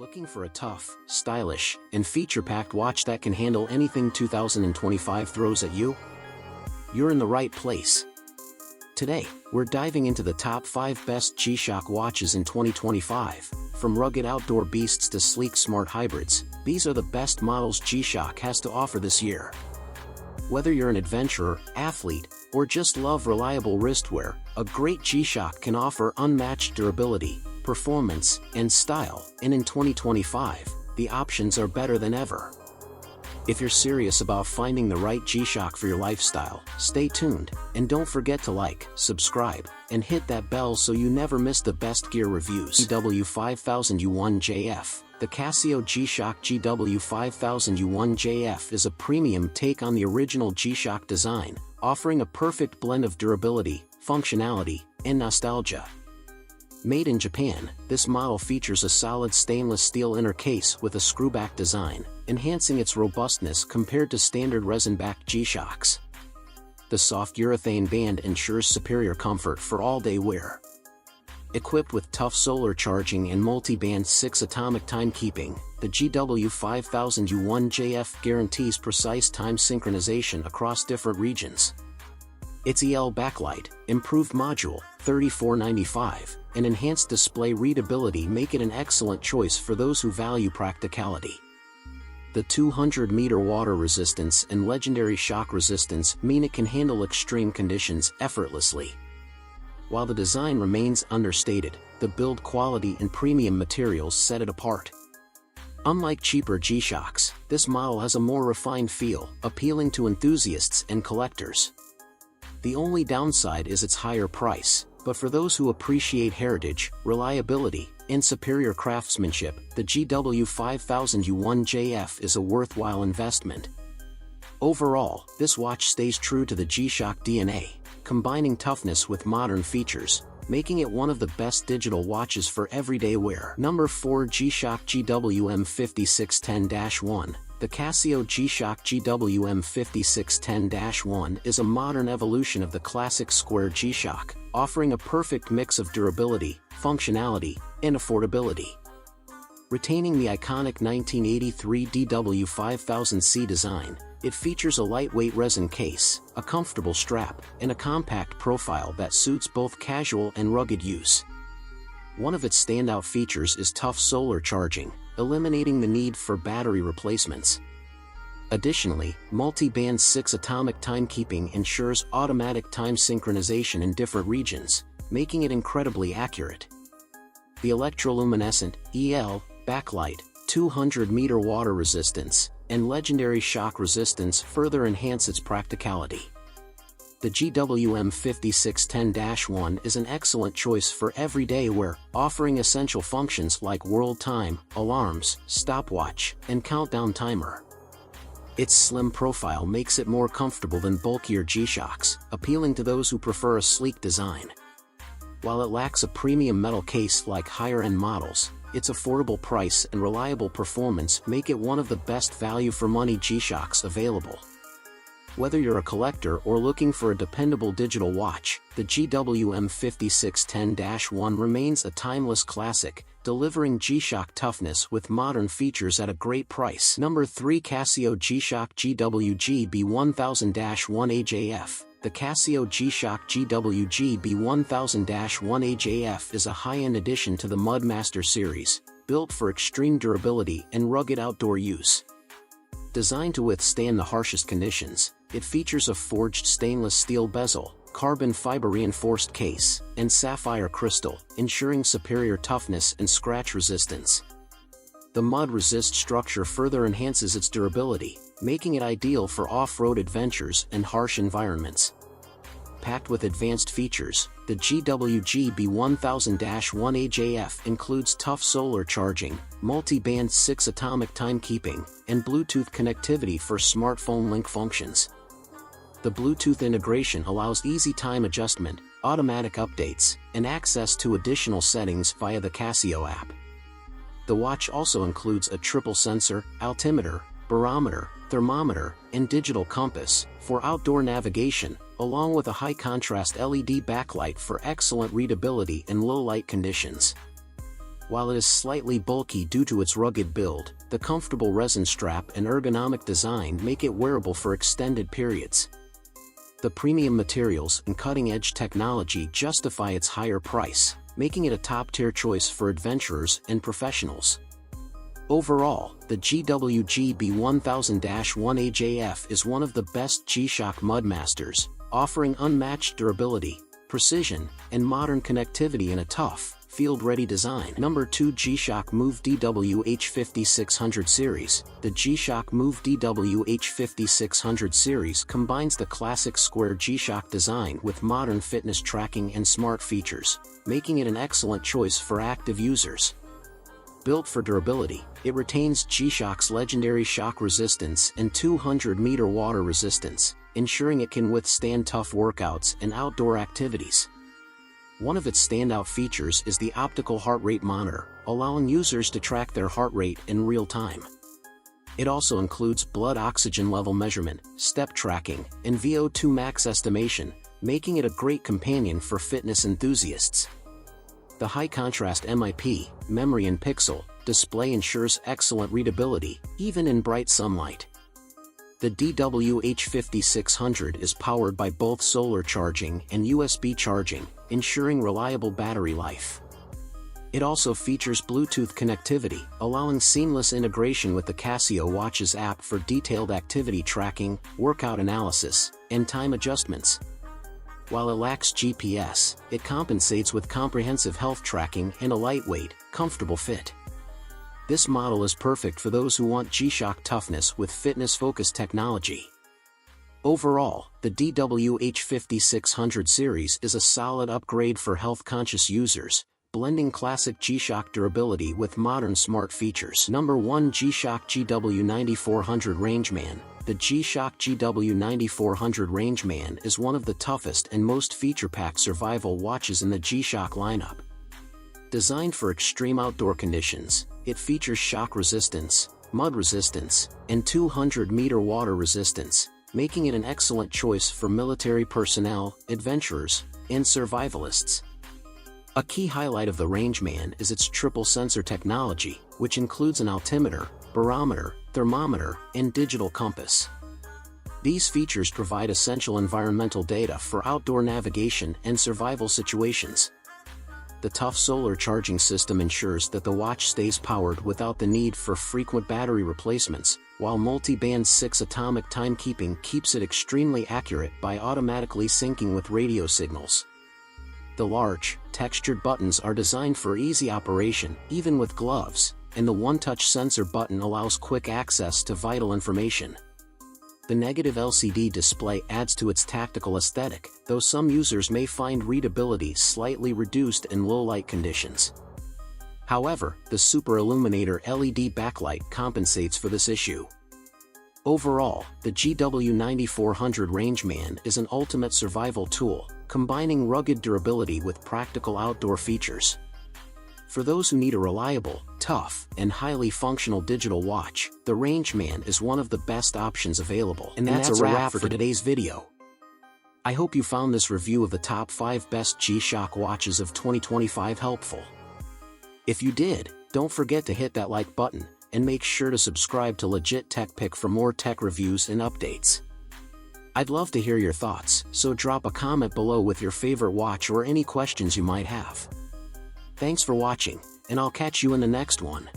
Looking for a tough, stylish, and feature-packed watch that can handle anything 2025 throws at you? You're in the right place. Today, we're diving into the top 5 best G-Shock watches in 2025. From rugged outdoor beasts to sleek smart hybrids, these are the best models G-Shock has to offer this year. Whether you're an adventurer, athlete, or just love reliable wristwear, a great G-Shock can offer unmatched durability, performance, and style, and in 2025, the options are better than ever. If you're serious about finding the right G-Shock for your lifestyle, stay tuned, and don't forget to like, subscribe, and hit that bell so you never miss the best gear reviews. GW5001JF. The Casio G-Shock GW5001JF is a premium take on the original G-Shock design, offering a perfect blend of durability, functionality, and nostalgia. Made in Japan, this model features a solid stainless steel inner case with a screwback design, enhancing its robustness compared to standard resin-backed G-Shocks. The soft urethane band ensures superior comfort for all-day wear. Equipped with tough solar charging and multi-band 6 atomic timekeeping, the GW5001JF guarantees precise time synchronization across different regions. Its EL backlight, improved module, $34.95, and enhanced display readability make it an excellent choice for those who value practicality. The 200-meter water resistance and legendary shock resistance mean it can handle extreme conditions effortlessly. While the design remains understated, the build quality and premium materials set it apart. Unlike cheaper G-Shocks, this model has a more refined feel, appealing to enthusiasts and collectors. The only downside is its higher price, but for those who appreciate heritage, reliability, and superior craftsmanship, the GW5001JF is a worthwhile investment. Overall, this watch stays true to the G-Shock DNA, combining toughness with modern features, making it one of the best digital watches for everyday wear. Number 4. G-Shock GWM5610-1. The Casio G-Shock GWM5610-1 is a modern evolution of the classic square G-Shock, offering a perfect mix of durability, functionality, and affordability. Retaining the iconic 1983 DW5000C design, it features a lightweight resin case, a comfortable strap, and a compact profile that suits both casual and rugged use. One of its standout features is tough solar charging, eliminating the need for battery replacements. Additionally, multi-band 6 atomic timekeeping ensures automatic time synchronization in different regions, making it incredibly accurate. The electroluminescent EL backlight, 200-meter water resistance, and legendary shock resistance further enhance its practicality. The GWM5610-1 is an excellent choice for everyday wear, offering essential functions like world time, alarms, stopwatch, and countdown timer. Its slim profile makes it more comfortable than bulkier G-Shocks, appealing to those who prefer a sleek design. While it lacks a premium metal case like higher-end models, its affordable price and reliable performance make it one of the best value-for-money G-Shocks available. Whether you're a collector or looking for a dependable digital watch, the GWM5610-1 remains a timeless classic, delivering G-Shock toughness with modern features at a great price. Number 3. Casio G-Shock GWGB1000-1AJF. The Casio G-Shock GWGB1000-1AJF is a high-end addition to the Mudmaster series, built for extreme durability and rugged outdoor use. Designed to withstand the harshest conditions, it features a forged stainless steel bezel, carbon fiber reinforced case, and sapphire crystal, ensuring superior toughness and scratch resistance. The mud-resist structure further enhances its durability, making it ideal for off-road adventures and harsh environments. Packed with advanced features, the GWGB1000-1AJF includes tough solar charging, multi-band 6 atomic timekeeping, and Bluetooth connectivity for smartphone link functions. The Bluetooth integration allows easy time adjustment, automatic updates, and access to additional settings via the Casio app. The watch also includes a triple sensor, altimeter, barometer, thermometer, and digital compass for outdoor navigation, along with a high-contrast LED backlight for excellent readability in low-light conditions. While it is slightly bulky due to its rugged build, the comfortable resin strap and ergonomic design make it wearable for extended periods. The premium materials and cutting-edge technology justify its higher price, making it a top-tier choice for adventurers and professionals. Overall, the GWGB 1000-1AJF is one of the best G-Shock Mudmasters, offering unmatched durability, precision, and modern connectivity in a tough, field-ready design. Number 2, G-Shock Move DWH5600 Series. The G-Shock Move DWH5600 Series combines the classic square G-Shock design with modern fitness tracking and smart features, making it an excellent choice for active users. Built for durability, it retains G-Shock's legendary shock resistance and 200-meter water resistance, ensuring it can withstand tough workouts and outdoor activities. One of its standout features is the optical heart rate monitor, allowing users to track their heart rate in real time. It also includes blood oxygen level measurement, step tracking, and VO2 max estimation, making it a great companion for fitness enthusiasts. The high-contrast MIP, memory and pixel, display ensures excellent readability, even in bright sunlight. The DWH5600 is powered by both solar charging and USB charging, ensuring reliable battery life. It also features Bluetooth connectivity, allowing seamless integration with the Casio Watches app for detailed activity tracking, workout analysis, and time adjustments. While it lacks GPS, it compensates with comprehensive health tracking and a lightweight, comfortable fit. This model is perfect for those who want G-Shock toughness with fitness-focused technology. Overall, the DWH5600 series is a solid upgrade for health-conscious users, blending classic G-Shock durability with modern smart features. Number 1, G-Shock GW9400 Rangeman. The G-Shock GW9400 Rangeman is one of the toughest and most feature-packed survival watches in the G-Shock lineup. Designed for extreme outdoor conditions, it features shock resistance, mud resistance, and 200-meter water resistance, making it an excellent choice for military personnel, adventurers, and survivalists. A key highlight of the Rangeman is its triple sensor technology, which includes an altimeter, barometer, thermometer, and digital compass. These features provide essential environmental data for outdoor navigation and survival situations. The tough solar charging system ensures that the watch stays powered without the need for frequent battery replacements, while multi-band 6 atomic timekeeping keeps it extremely accurate by automatically syncing with radio signals. The large, textured buttons are designed for easy operation, even with gloves, and the one-touch sensor button allows quick access to vital information. The negative LCD display adds to its tactical aesthetic, though some users may find readability slightly reduced in low-light conditions. However, the Super Illuminator LED backlight compensates for this issue. Overall, the GW9400 Rangeman is an ultimate survival tool, combining rugged durability with practical outdoor features. For those who need a reliable, tough, and highly functional digital watch, the Rangeman is one of the best options available. And that's a wrap for today's video. I hope you found this review of the top 5 best G-Shock watches of 2025 helpful. If you did, don't forget to hit that like button, and make sure to subscribe to Legit Tech Pick for more tech reviews and updates. I'd love to hear your thoughts, so drop a comment below with your favorite watch or any questions you might have. Thanks for watching, and I'll catch you in the next one.